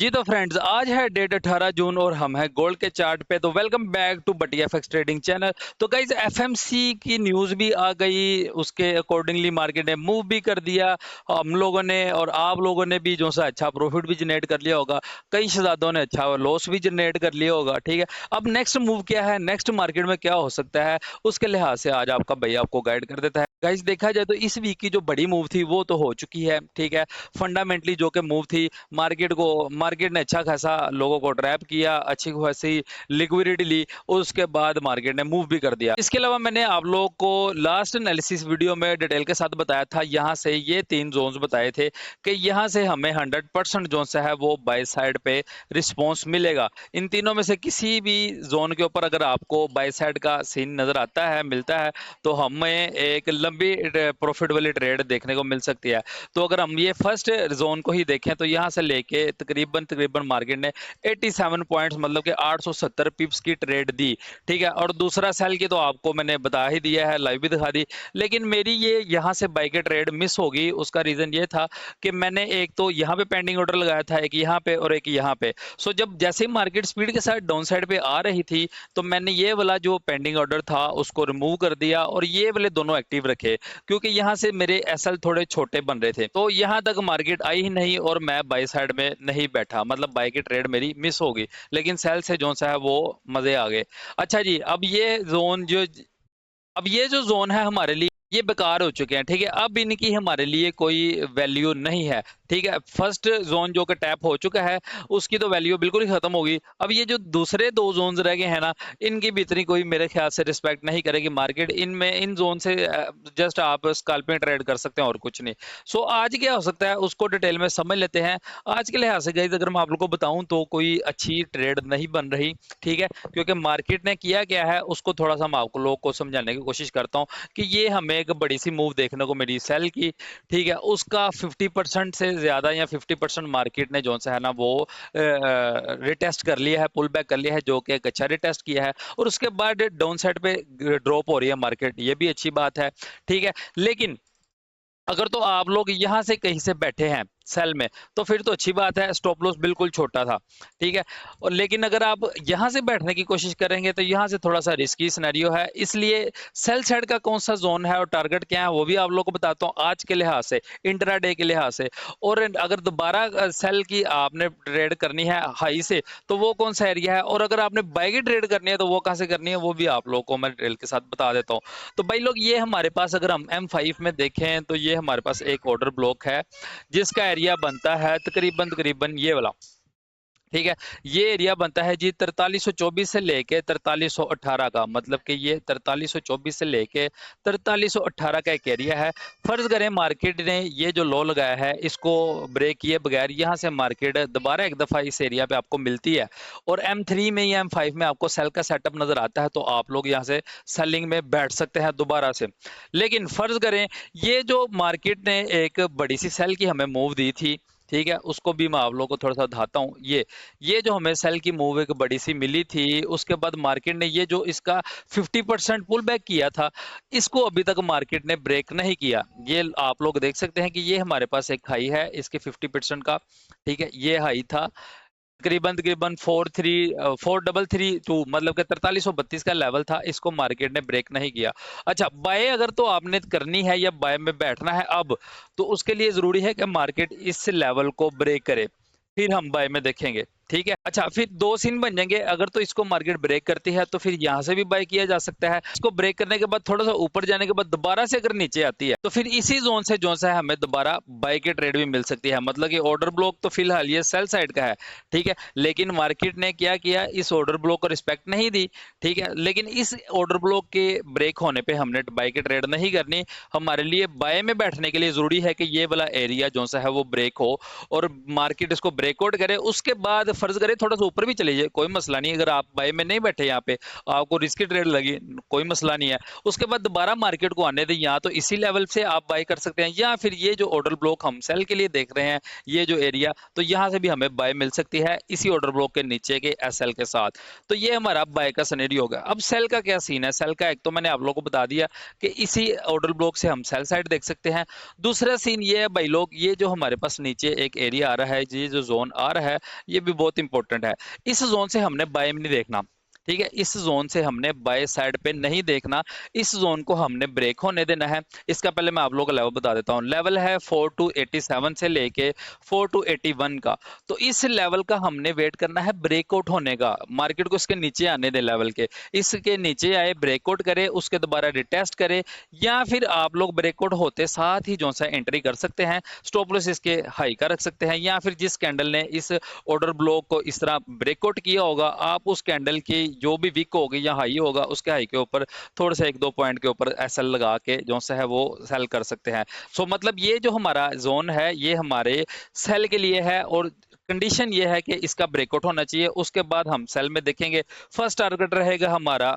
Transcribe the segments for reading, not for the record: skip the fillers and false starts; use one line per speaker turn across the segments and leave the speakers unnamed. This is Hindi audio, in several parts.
जी तो फ्रेंड्स, आज है डेट 18 जून और हम हैं गोल्ड के चार्ट पे। तो वेलकम बैक टू बटी एफएक्स ट्रेडिंग चैनल। तो गाइस, एफएमसी की न्यूज़ भी आ गई, उसके अकॉर्डिंगली मार्केट ने मूव भी कर दिया। हम लोगों ने और आप लोगों ने भी जो सा अच्छा प्रॉफिट भी जनरेट कर लिया होगा, कई शहजादों ने अच्छा लॉस भी जनरेट कर लिया होगा। ठीक है, अब नेक्स्ट मूव क्या है, नेक्स्ट मार्केट में क्या हो सकता है, उसके लिहाज से आज आपका भैया आपको गाइड कर देता है। गाइस, देखा जाए तो इस वीक की जो बड़ी मूव थी वो तो हो चुकी है। ठीक है, फंडामेंटली जो कि मूव थी, मार्केट ने अच्छा खासा लोगों को ट्रैप किया, अच्छी खासी लिक्विडिटी ली, उसके बाद मार्केट ने मूव भी कर दिया। इसके अलावा मैंने आप लोगों को लास्ट एनालिसिस वीडियो में डिटेल के साथ बताया था, यहाँ से ये 3 जोन्स बताए थे कि यहाँ से हमें 100% जोन से है वो बाय साइड पे रिस्पॉन्स मिलेगा। इन तीनों में से किसी भी जोन के ऊपर अगर आपको बाय साइड का सीन नजर आता है, मिलता है, तो हमें एक लंबी प्रॉफिट वाली ट्रेड देखने को मिल सकती है। तो अगर हम ये फर्स्ट जोन को ही देखें तो यहाँ से लेके तकरीबन तकरीबन मार्केट ने 87 पॉइंट्स मतलब कि 870 पिप्स की ट्रेड दी। ठीक है, और दूसरा सेल की तो आपको मैंने बता ही दिया है, लाइव भी दिखा दी। लेकिन मेरी ये यहाँ से बाई की ट्रेड मिस होगी, उसका रीजन ये था कि मैंने एक तो यहाँ पे पेंडिंग ऑर्डर लगाया था, एक यहाँ पे और एक यहाँ पे। सो जब जैसे ही मार्केट स्पीड के साथ डाउन साइड पे आ रही थी, तो मैंने ये वाला जो पेंडिंग ऑर्डर था उसको रिमूव कर दिया और ये वाले दोनों एक्टिव रखे, क्योंकि यहाँ से मेरे एसएल थोड़े छोटे बन रहे थे। तो यहाँ तक मार्केट आई ही नहीं और मैं बाई साइड में नहीं बैठा, मतलब बाई की ट्रेड मेरी मिस हो गई। लेकिन सेल से जो सा है वो मजे आ गए। अच्छा जी, अब ये जो जोन है हमारे लिए ये बेकार हो चुके हैं। ठीक है, अब इनकी हमारे लिए कोई वैल्यू नहीं है। ठीक है, फर्स्ट जोन जो कि टैप हो चुका है उसकी तो वैल्यू बिल्कुल ही खत्म होगी। अब ये जो दूसरे दो जोन्स रह गए हैं ना, इनकी भी इतनी कोई मेरे ख्याल से रिस्पेक्ट नहीं करेगी मार्केट। इनमें इन जोन से जस्ट आप स्कैल्पिंग ट्रेड कर सकते हैं और कुछ नहीं। सो आज क्या हो सकता है उसको डिटेल में समझ लेते हैं। आज के लिहाज से गाइस अगर मैं आप लोग को बताऊं तो कोई अच्छी ट्रेड नहीं बन रही। ठीक है, क्योंकि मार्केट ने किया क्या है उसको थोड़ा सा मैं आपको लोग को समझाने की कोशिश करता हूँ कि ये हमें एक बड़ी सी मूव देखने को मिली सेल की। ठीक है, उसका 50% से ज्यादा या 50% मार्केट ने जो सा है ना वो रिटेस्ट कर लिया है, पुल बैक कर लिया है, जो कि एक अच्छा रिटेस्ट किया है। और उसके बाद डाउन साइड पे ड्रॉप हो रही है मार्केट, ये भी अच्छी बात है। ठीक है, लेकिन अगर तो आप लोग यहाँ से कहीं से बैठे हैं सेल में, तो फिर तो अच्छी बात है, स्टॉप लॉस बिल्कुल छोटा था। ठीक है, और लेकिन अगर आप यहाँ से बैठने की कोशिश करेंगे तो यहाँ से थोड़ा सा रिस्की सिनेरियो है। इसलिए सेल साइड का कौन सा जोन है और टारगेट क्या है वो भी आप लोगों को बताता हूँ आज के लिहाज से, इंट्राडे के लिहाज से। और अगर दोबारा सेल की आपने ट्रेड करनी है हाई से, तो वो कौन सा एरिया है, और अगर आपने बाय की ट्रेड करनी है तो वो कहाँ से करनी है, वो भी आप लोगों को मैं डिटेल के साथ बता देता हूँ। तो भाई लोग, ये हमारे पास अगर हम M5 में देखें तो ये हमारे पास एक ऑर्डर ब्लॉक है जिसका एरिया बनता है तकरीबन तकरीबन ये वाला। ठीक है, ये एरिया बनता है जी 4324 से लेके 4318 का, मतलब कि ये 4324 से लेके 4318 का एक एरिया है। फर्ज करें मार्केट ने ये जो लो लगाया है इसको ब्रेक किए बगैर यहाँ से मार्केट दोबारा एक दफा इस एरिया पे आपको मिलती है और M3 में या M5 में आपको सेल का सेटअप नजर आता है, तो आप लोग यहाँ से सेलिंग में बैठ सकते हैं दोबारा से। लेकिन फर्ज करें ये जो मार्केट ने एक बड़ी सी सेल की हमें मूव दी थी, ठीक है, उसको भी मैं आप लोगों को थोड़ा सा बताता हूँ। ये जो हमें सेल की मूव एक बड़ी सी मिली थी, उसके बाद मार्केट ने ये जो इसका 50% पुल बैक किया था, इसको अभी तक मार्केट ने ब्रेक नहीं किया। ये आप लोग देख सकते हैं कि ये हमारे पास एक हाई है इसके 50% का। ठीक है, ये हाई था तकरीबन तकरीबन 4332, मतलब कि 4332 का लेवल था, इसको मार्केट ने ब्रेक नहीं किया। अच्छा, बाय अगर तो आपने करनी है या बाय में बैठना है अब, तो उसके लिए जरूरी है कि मार्केट इस लेवल को ब्रेक करे, फिर हम बाय में देखेंगे। ठीक है, अच्छा, फिर दो सीन बन जाएंगे। अगर तो इसको मार्केट ब्रेक करती है तो फिर यहाँ से भी बाय किया जा सकता है। इसको ब्रेक करने के बाद थोड़ा सा ऊपर जाने के बाद दोबारा से अगर नीचे आती है तो फिर इसी जोन से जो सा है हमें दोबारा बाय की ट्रेड भी मिल सकती है। मतलब कि ऑर्डर ब्लॉक तो फिलहाल ये सेल साइड का है। ठीक है, लेकिन मार्केट ने क्या किया, इस ऑर्डर ब्लॉक को रिस्पेक्ट नहीं दी। ठीक है, लेकिन इस ऑर्डर ब्लॉक के ब्रेक होने पे हमने बाय की ट्रेड नहीं करनी। हमारे लिए बाय में बैठने के लिए जरूरी है कि ये वाला एरिया जो सा है वो ब्रेक हो और मार्केट इसको ब्रेकआउट करे, उसके बाद फर्ज करें थोड़ा सा ऊपर भी चले जाए, कोई मसला नहीं, अगर आप बाय में नहीं बैठे यहाँ पे, आपको रिस्की ट्रेड लगी, कोई मसला नहीं है। उसके बाद दोबारा मार्केट को आने दें, या तो इसी लेवल से आप बाय कर सकते हैं, या फिर ये जो ऑर्डर ब्लॉक हम सेल के लिए देख रहे हैं, ये जो एरिया, तो यहाँ से भी हमें बाय मिल सकती है इसी ऑर्डर ब्लॉक के नीचे के एसएल के साथ। तो ये हमारा बाय का सिनेरियो होगा। अब सेल का क्या सीन है? सेल का एक तो मैंने आप लोगों को बता दिया कि इसी ऑर्डर ब्लॉक से हम सेल साइड देख सकते हैं। दूसरा सीन ये है भाई लोग, ये जो हमारे पास नीचे एक एरिया आ रहा है, ये जो जोन आ रहा है, ये भी बहुत इंपॉर्टेंट है। इस जोन से हमने बाय में नहीं देखना, ठीक है, इस जोन से हमने बाय साइड पे नहीं देखना, इस जोन को हमने ब्रेक होने देना है। इसका पहले मैं आप लोगों को लेवल बता देता हूँ। लेवल है 4287 से लेके 4281 का। तो इस लेवल का हमने वेट करना है ब्रेकआउट होने का, मार्केट को इसके नीचे आने दे, लेवल के इसके नीचे आए, ब्रेकआउट करे, उसके दोबारा रिटेस्ट करे, या फिर आप लोग ब्रेकआउट होते साथ ही जो सा एंट्री कर सकते हैं, स्टॉप लॉस इसके हाई का रख सकते हैं, या फिर जिस कैंडल ने इस ऑर्डर ब्लॉक को इस तरह ब्रेकआउट किया होगा, आप उस कैंडल की जो भी वीक होगी या हाई होगा, उसके हाई के ऊपर थोड़े से 1-2 पॉइंट के ऊपर एसएल लगा के जो सा है वो सेल कर सकते हैं। सो मतलब ये जो हमारा जोन है, ये हमारे सेल के लिए है, और कंडीशन ये है कि इसका ब्रेकआउट होना चाहिए, उसके बाद हम सेल में देखेंगे। फर्स्ट टारगेट रहेगा हमारा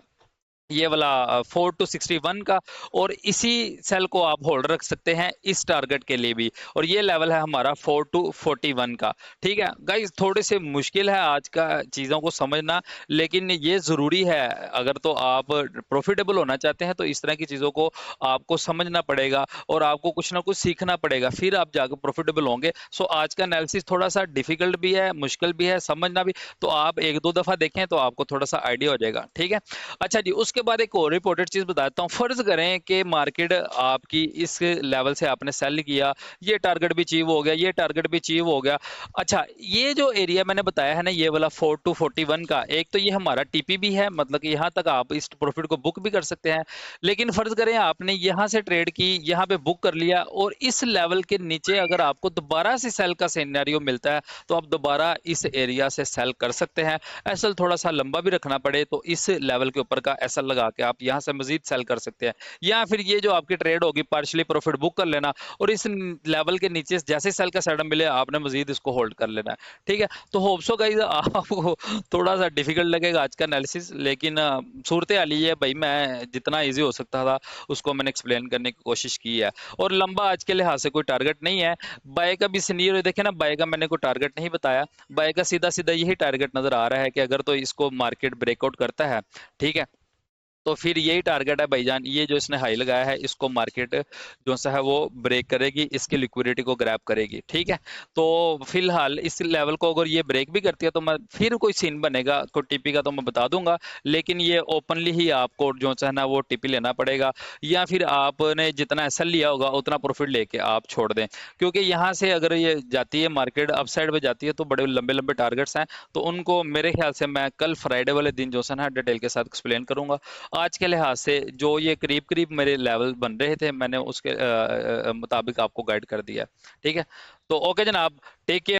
ये वाला 4261 का, और इसी सेल को आप होल्ड रख सकते हैं इस टारगेट के लिए भी, और ये लेवल है हमारा 4241 का। ठीक है गाइस, थोड़े से मुश्किल है आज का चीज़ों को समझना, लेकिन ये ज़रूरी है। अगर तो आप प्रॉफिटेबल होना चाहते हैं तो इस तरह की चीज़ों को आपको समझना पड़ेगा, और आपको कुछ ना कुछ सीखना पड़ेगा, फिर आप जाकर प्रॉफिटेबल होंगे। सो आज का एनालिसिस थोड़ा सा डिफिकल्ट भी है, मुश्किल भी है समझना भी, तो आप 1-2 दफ़ा देखें तो आपको थोड़ा सा आइडिया हो जाएगा। ठीक है, अच्छा जी, उसके बाद एक और इंपॉर्टेंट चीज बताता हूँ। फर्ज करें कि मार्केट आपकी इस लेवल से आपने सेल किया, ये टारगेट भी अचीव हो गया, ये टारगेट भी अचीव हो गया। अच्छा, ये जो एरिया मैंने बताया है ना, ये वाला 4241 का, एक तो ये हमारा टीपी भी है, मतलब कि यहाँ तक आप इस प्रॉफिट को बुक भी कर सकते हैं। लेकिन फर्ज करें आपने यहाँ से ट्रेड की, यहाँ पे बुक कर लिया, और इस लेवल के नीचे अगर आपको दोबारा से सेल का सिनेरियो मिलता है, तो आप दोबारा इस एरिया से सेल कर सकते हैं। एसएल थोड़ा सा लंबा भी रखना पड़े तो इस लेवल के ऊपर का एसएल लगा के आप यहाँ से मजीद सेल कर सकते हैं, या फिर ये जो आपकी ट्रेड होगी पार्शली प्रॉफिट बुक कर लेना, और इस लेवल के नीचे जैसे सेल का सेटअप मिले आपने मजीद इसको होल्ड कर लेना है। ठीक है, तो होप सो गाइस आपको थोड़ा सा डिफिकल्ट लगेगा आज का एनालिसिस, लेकिन सूरत हाल ये है भाई, मैं जितना ईजी हो सकता था उसको मैंने एक्सप्लेन करने की कोशिश की है, और लंबा आज के लिहाज से कोई टारगेट नहीं है। बाय का भी सीनियर देखे ना, बाय का मैंने कोई टारगेट नहीं बताया, बाय का सीधा सीधा यही टारगेट नजर आ रहा है कि अगर तो इसको मार्केट ब्रेकआउट करता है, ठीक है, तो फिर यही टारगेट है भाईजान, ये जो इसने हाई लगाया है इसको मार्केट जो सा है वो ब्रेक करेगी, इसकी लिक्विडिटी को ग्रैब करेगी। ठीक है, तो फिलहाल इस लेवल को अगर ये ब्रेक भी करती है तो मैं फिर कोई सीन बनेगा कोई टीपी का तो मैं बता दूंगा, लेकिन ये ओपनली ही आपको जो सा है ना वो टीपी लेना पड़ेगा, या फिर आपने जितना एसएल लिया होगा उतना प्रॉफिट लेके आप छोड़ दें, क्योंकि यहाँ से अगर ये जाती है मार्केट अप साइड पे जाती है तो बड़े लंबे लंबे टारगेट्स हैं, तो उनको मेरे ख्याल से मैं कल फ्राइडे वाले दिन जो सा ना डिटेल के साथ एक्सप्लेन करूंगा। आज के लिहाज से जो ये करीब करीब मेरे लेवल बन रहे थे, मैंने उसके मुताबिक आपको गाइड कर दिया। ठीक है, तो ओके जनाब, टेक केयर।